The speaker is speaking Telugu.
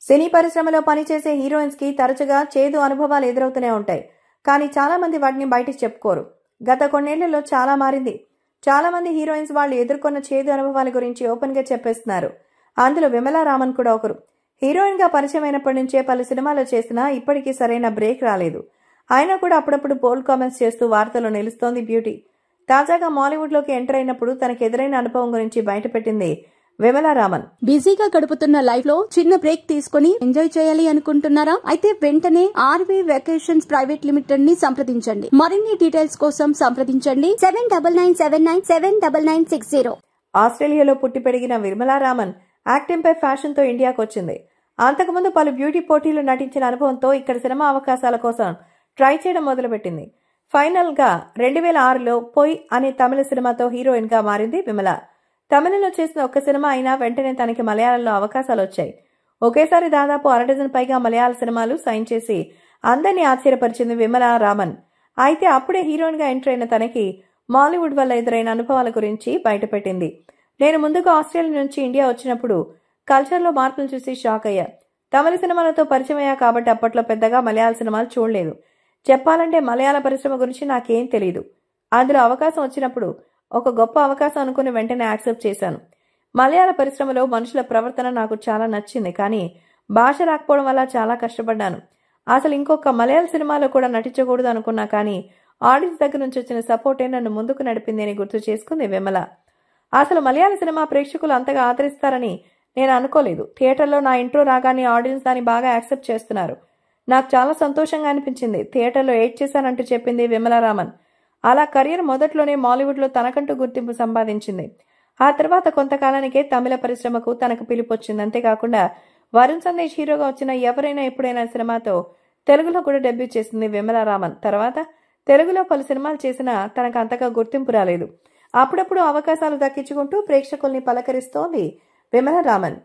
సినీ పరిశ్రమలో పనిచేసే హీరోయిన్స్ కి తరచుగా చేదు అనుభవాలు ఎదురవుతూనే ఉంటాయి. కానీ చాలా మంది వాటిని బయటికి చెప్పుకోరు. గత కొన్నేళ్లలో చాలా మారింది. చాలా మంది హీరోయిన్స్ వాళ్ళు ఎదుర్కొన్న చేదు అనుభవాల గురించి ఓపెన్ గా చెప్పేస్తున్నారు. అందులో విమలా రామన్ కూడా ఒకరు. హీరోయిన్ గా పరిచయం అయినప్పటి నుంచే పలు సినిమాలు చేసినా ఇప్పటికీ సరైన బ్రేక్ రాలేదు. అయినా కూడా అప్పుడప్పుడు బోల్డ్ కామెంట్స్ చేస్తూ వార్తల్లో నిలుస్తోంది బ్యూటీ. తాజాగా మాలీవుడ్ లోకి ఎంటర్ అయినప్పుడు తనకు ఎదురైన అనుభవం గురించి బయటపెట్టింది విమలా రామన్. బిజీగా గడుపుతున్న లైఫ్ లో చిన్న బ్రేక్ తీసుకుని ఎంజాయ్ చేయాలి అనుకుంటున్నారా? అయితే వెంటనే ఆర్వీ వెకేషన్స్ ప్రైవేట్ లిమిటెడ్ ని సంప్రదించండి. మరిన్ని డీటెయిల్స్ కోసం సంప్రదించండి 7997979960. ఆస్ట్రేలియాలో పుట్టి పెరిగిన విమలా రామన్ యాక్టింగ్ పై ఫ్యాషన్ తో ఇండియాకు వచ్చింది. అంతకుముందు పలు బ్యూటీ పోటీలు నటించిన అనుభవంతో ఇక్కడ సినిమా అవకాశాల కోసం ట్రై చేయడం మొదలుపెట్టింది. ఫైనల్ గా 2006లో పొయ్ అనే తమిళ సినిమాతో హీరోయిన్ గా మారింది విమల. తమిళంలో చేసిన ఒక్క సినిమా అయినా వెంటనే తనకి మలయాళంలో అవకాశాలు వచ్చాయి. ఒకేసారి దాదాపు 1/2 డజన్ పైగా మలయాళ సినిమాలు సైన్ చేసి అందరినీ ఆశ్చర్యపరిచింది విమలా రామన్. అయితే అప్పుడే హీరోయిన్ గా ఎంటర్ అయిన తనకి మాలీవుడ్ వల్ల ఎదురైన అనుభవాల గురించి బయటపెట్టింది. నేను ముందుగా ఆస్ట్రేలియా నుంచి ఇండియా వచ్చినప్పుడు కల్చర్లో మార్పులు చూసి షాక్ అయ్యా. తమిళ సినిమాలతో పరిచయం అయ్యా కాబట్టి అప్పట్లో పెద్దగా మలయాళ సినిమాలు చూడలేదు. చెప్పాలంటే మలయాళ పరిశ్రమ గురించి నాకేం తెలీదు. అందులో అవకాశం వచ్చినప్పుడు ఒక గొప్ప అవకాశం అనుకుని వెంటనే యాక్సెప్ట్ చేశాను. మలయాళ పరిశ్రమలో మనుషుల ప్రవర్తన నాకు చాలా నచ్చింది. కానీ భాష రాకపోవడం వల్ల చాలా కష్టపడ్డాను. అసలు ఇంకొక మలయాళ సినిమాలో కూడా నటించకూడదు అనుకున్నా. కానీ ఆడియన్స్ దగ్గర నుంచి వచ్చిన సపోర్టే నన్ను ముందుకు నడిపింది అని గుర్తు చేసుకుంది విమల. అసలు మలయాళ సినిమా ప్రేక్షకులు అంతగా ఆదరిస్తారని నేను అనుకోలేదు. థియేటర్లో నా ఇంట్రో రాగానే ఆడియన్స్ దాన్ని బాగా యాక్సెప్ట్ చేస్తున్నారు. నాకు చాలా సంతోషంగా అనిపించింది. థియేటర్లో ఏడ్ చేశానంటూ చెప్పింది విమలా రామన్. అలా కెరీర్ మొదట్లోనే మాలీవుడ్లో తనకంటూ గుర్తింపు సంపాదించింది. ఆ తర్వాత కొంతకాలానికే తమిళ పరిశ్రమకు తనకు పిలుపొచ్చింది. అంతేకాకుండా వరుణ్ సందేశ్ హీరోగా వచ్చిన ఎవరైనా ఎప్పుడైనా సినిమాతో తెలుగులో కూడా డెబ్యూ చేసింది విమలా రామన్. తర్వాత తెలుగులో పలు సినిమాలు చేసినా తనకు అంతగా గుర్తింపు రాలేదు. అప్పుడప్పుడు అవకాశాలు దక్కించుకుంటూ ప్రేక్షకుల్ని పలకరిస్తోంది విమలా రామన్.